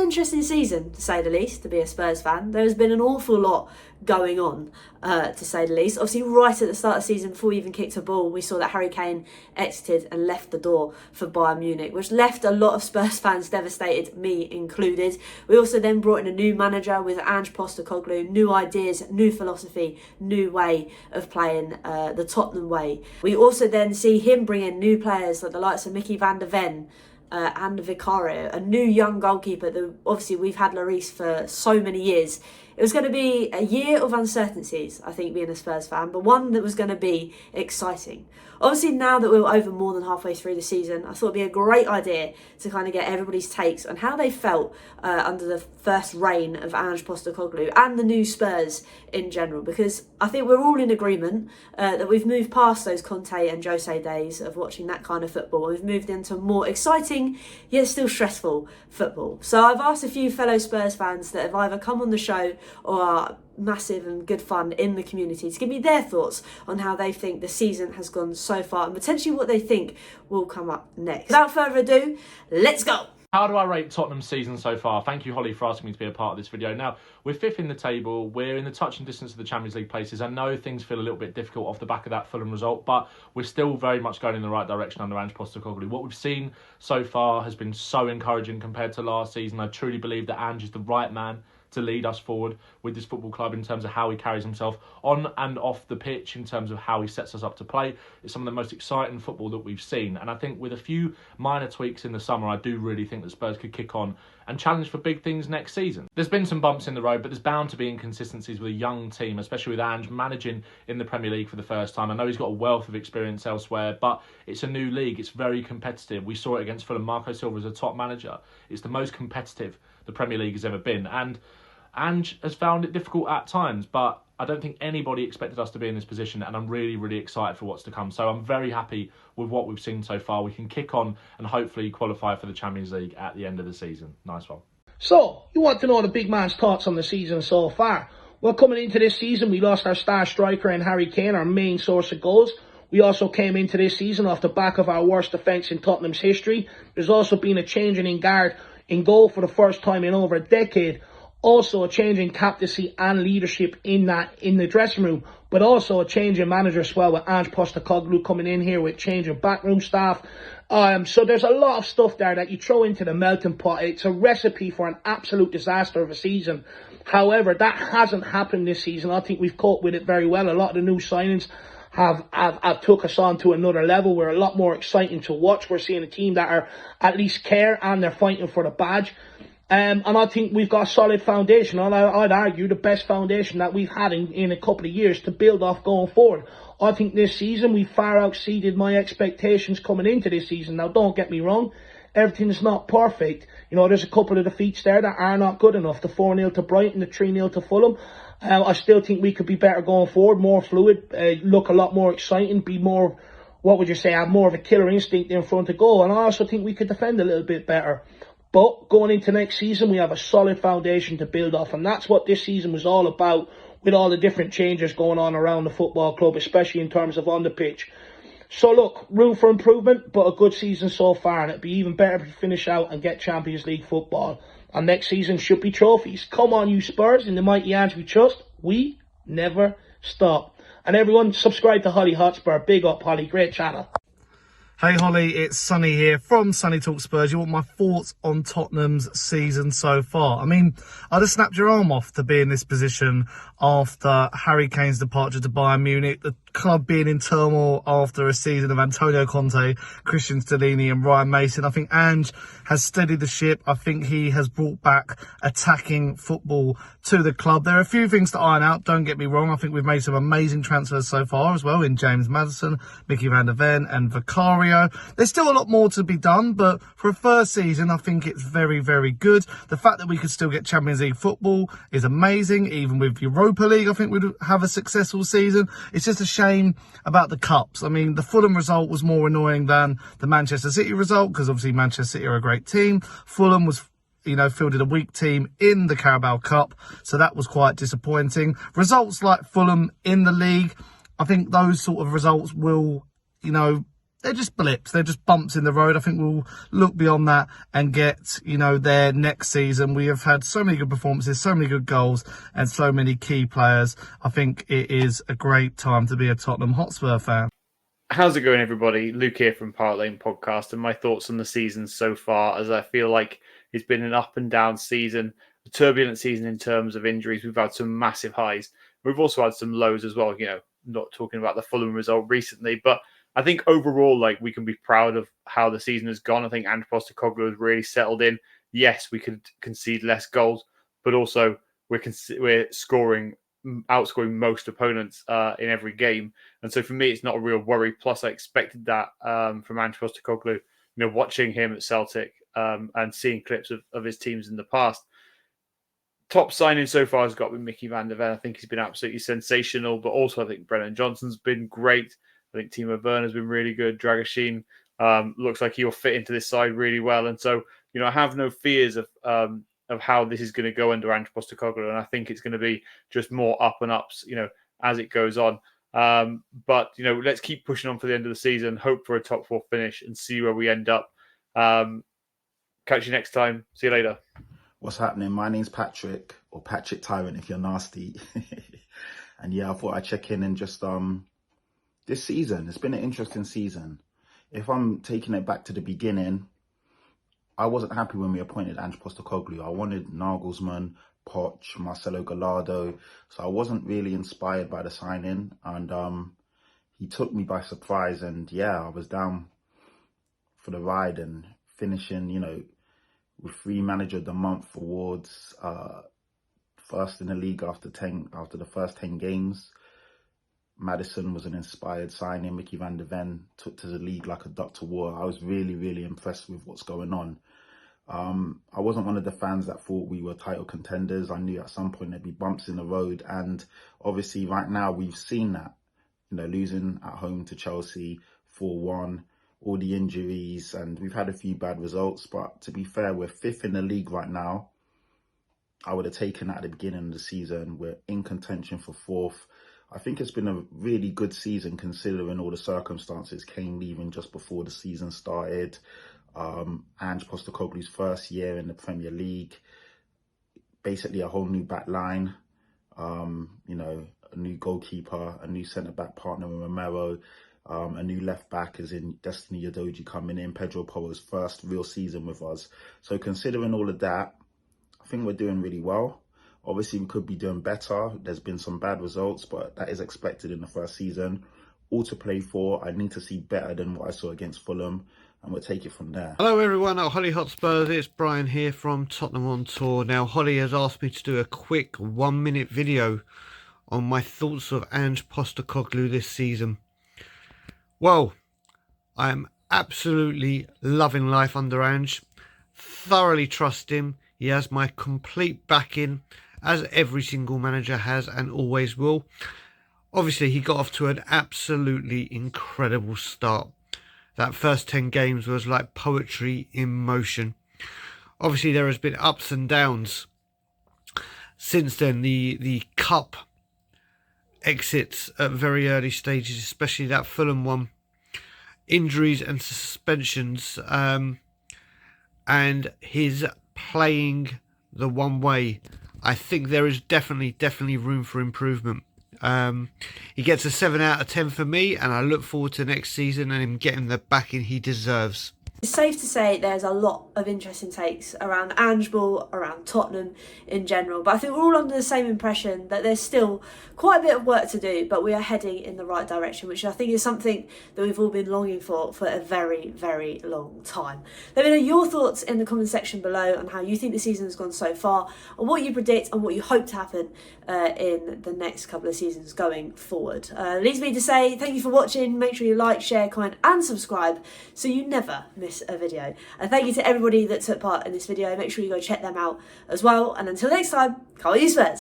interesting season, to say the least, to be a Spurs fan. There has been an awful lot going on, to say the least. Obviously, right at the start of the season, before we even kicked a ball, we saw that Harry Kane exited and left the door for Bayern Munich, which left a lot of Spurs fans devastated, me included. We also then brought in a new manager with ANGE POSTECOGLOU'S, new ideas, new philosophy, new way of playing, the Tottenham way. We also then see him bring in new players like the likes of Mickey van der Ven, and Vicario, a new young goalkeeper that obviously we've had Lloris for so many years. It was going to be a year of uncertainties, I think, being a Spurs fan, but one that was going to be exciting. Obviously, now that we're over more than halfway through the season, I thought it'd be a great idea to kind of get everybody's takes on how they felt under the first reign of Ange Postecoglou and the new Spurs in general, because I think we're all in agreement that we've moved past those Conte and Jose days of watching that kind of football. We've moved into more exciting, yet still stressful football. So I've asked a few fellow Spurs fans that have either come on the show or are massive and good fun in the community to give me their thoughts on how they think the season has gone so far and potentially what they think will come up next. Without further ado, let's go! How do I rate Tottenham's season so far? Thank you, Hollie, for asking me to be a part of this video. Now, we're 5th in the table. We're in the touching distance of the Champions League places. I know things feel a little bit difficult off the back of that Fulham result, but we're still very much going in the right direction under Ange Postecoglou. What we've seen so far has been so encouraging compared to last season. I truly believe that Ange is the right man to lead us forward with this football club in terms of how he carries himself on and off the pitch, in terms of how he sets us up to play. It's some of the most exciting football that we've seen. And I think with a few minor tweaks in the summer, I do really think that Spurs could kick on and challenge for big things next season. There's been some bumps in the road, but there's bound to be inconsistencies with a young team, especially with Ange managing in the Premier League for the first time. I know he's got a wealth of experience elsewhere, but it's a new league. It's very competitive. We saw it against Fulham. Marco Silva is a top manager. It's the most competitive the Premier League has ever been. And Ange has found it difficult at times, but I don't think anybody expected us to be in this position, and I'm really, really excited for what's to come. So I'm very happy with what we've seen so far. We can kick on and hopefully qualify for the Champions League at the end of the season. Nice one. So, you want to know the big man's thoughts on the season so far? Well, coming into this season, we lost our star striker in Harry Kane, our main source of goals. We also came into this season off the back of our worst defence in Tottenham's history. There's also been a change in guard in goal for the first time in over a decade. Also a change in captaincy and leadership in the dressing room, but also a change in manager as well, with Ange Postecoglou coming in here with change in backroom staff. So there's a lot of stuff there that you throw into the melting pot. It's a recipe for an absolute disaster of a season. However, that hasn't happened this season. I think we've coped with it very well. A lot of the new signings have took us on to another level. We're a lot more exciting to watch. We're seeing a team that are at least care and they're fighting for the badge. And I think we've got a solid foundation. I'd argue the best foundation that we've had in a couple of years to build off going forward. I think this season we far exceeded my expectations coming into this season. Now, don't get me wrong, everything's not perfect. You know, there's a couple of defeats there that are not good enough. The 4-0 to Brighton, the 3-0 to Fulham. I still think we could be better going forward, more fluid, look a lot more exciting, be more, what would you say, have more of a killer instinct in front of goal. And I also think we could defend a little bit better. But going into next season, we have a solid foundation to build off. And that's what this season was all about, with all the different changes going on around the football club, especially in terms of on the pitch. So look, room for improvement, but a good season so far. And it'd be even better if we finish out and get Champions League football. And next season should be trophies. Come on, you Spurs, in the mighty Ange we trust. We never stop. And everyone, subscribe to Hollie Hotspur. Big up, Hollie. Great channel. Hey Hollie, it's Sonny here from Sonny Talk Spurs. You want my thoughts on Tottenham's season so far? I mean, I'd have snapped your arm off to be in this position after Harry Kane's departure to Bayern Munich, the club being in turmoil after a season of Antonio Conte, Christian Stellini and Ryan Mason. I think Ange has steadied the ship. I think he has brought back attacking football to the club. There are a few things to iron out, don't get me wrong. I think we've made some amazing transfers so far as well, in James Maddison, Mickey van der Ven and Vicario. There's still a lot more to be done, but for a first season, I think it's very, very good. The fact that we could still get Champions League football is amazing. Even with Europa League, I think we'd have a successful season. It's just a shame about the cups. I mean, the Fulham result was more annoying than the Manchester City result, because obviously Manchester City are a great team. Fulham was, fielded a weak team in the Carabao Cup, so that was quite disappointing. Results like Fulham in the league, I think those sort of results will, they'll they're just blips. They're just bumps in the road. I think we'll look beyond that and get, you know, there next season. We have had so many good performances, so many good goals and so many key players. I think it is a great time to be a Tottenham Hotspur fan. How's it going, everybody? Luke here from Park Lane Podcast, and my thoughts on the season so far, as I feel like it's been an up and down season, a turbulent season in terms of injuries. We've had some massive highs. We've also had some lows as well, you know, not talking about the Fulham result recently, but I think overall, like, we can be proud of how the season has gone. I think Ange Postecoglou has really settled in. Yes, we could concede less goals, but also we're outscoring most opponents in every game. And so for me, it's not a real worry. Plus, I expected that from Ange Postecoglou, you know, watching him at Celtic and seeing clips of his teams in the past. Top signing so far has got to be Mickey van der Ven. I think he's been absolutely sensational, but also I think Brennan Johnson's been great. I think Timo Werner's been really good. Dragoshin looks like he'll fit into this side really well. And so, you know, I have no fears of how this is going to go under Ange Postecoglou, and I think it's going to be just more up and ups, you know, as it goes on. But, you know, let's keep pushing on for the end of the season, hope for a top 4 finish and see where we end up. Catch you next time. See you later. What's happening? My name's Patrick, or Patrick Tyrant if you're nasty. And yeah, I thought I'd check in and just this season, it's been an interesting season. If I'm taking it back to the beginning, I wasn't happy when we appointed Ange Postecoglou. I wanted Nagelsmann, Poch, Marcelo Gallardo. So I wasn't really inspired by the signing. And he took me by surprise. And yeah, I was down for the ride and finishing, you know, with 3 Manager of the Month awards. First in the league after the first 10 games. Maddison was an inspired signing. Mickey van der Ven took to the league like a duck to water. I was really, really impressed with what's going on. I wasn't one of the fans that thought we were title contenders. I knew at some point there'd be bumps in the road. And obviously right now we've seen that, you know, losing at home to Chelsea 4-1, all the injuries, and we've had a few bad results. But to be fair, we're 5th in the league right now. I would have taken that at the beginning of the season. We're in contention for 4th. I think it's been a really good season considering all the circumstances. Kane leaving just before the season started. Ange Postecoglou's first year in the Premier League. Basically a whole new back line. You know, a new goalkeeper, a new centre-back partner with Romero. A new left-back as in Destiny Udogie coming in. Pedro Porro's first real season with us. So considering all of that, I think we're doing really well. Obviously, we could be doing better. There's been some bad results, but that is expected in the first season. All to play for. I need to see better than what I saw against Fulham, and we'll take it from there. Hello everyone at Hollie Hotspurs, it's Brian here from Tottenham on Tour. Now, Hollie has asked me to do a quick 1-minute video on my thoughts of Ange Postecoglou this season. Well, I am absolutely loving life under Ange. Thoroughly trust him. He has my complete backing, as every single manager has and always will. Obviously, he got off to an absolutely incredible start. That first 10 games was like poetry in motion. Obviously, there has been ups and downs. Since then, the cup exits at very early stages, especially that Fulham one. Injuries and suspensions. And his playing the one way. I think there is definitely room for improvement. He gets a 7 out of 10 for me, and I look forward to next season and him getting the backing he deserves. It's safe to say there's a lot of interesting takes around Ange Ball, around Tottenham in general, but I think we're all under the same impression that there's still quite a bit of work to do, but we are heading in the right direction, which I think is something that we've all been longing for a very, very long time. Let me know your thoughts in the comment section below on how you think the season has gone so far, and what you predict and what you hope to happen in the next couple of seasons going forward. Leaves me to say thank you for watching. Make sure you like, share, comment and subscribe so you never miss a video. And thank you to everybody that took part in this video. Make sure you go check them out as well. And until next time, come on you Spurs!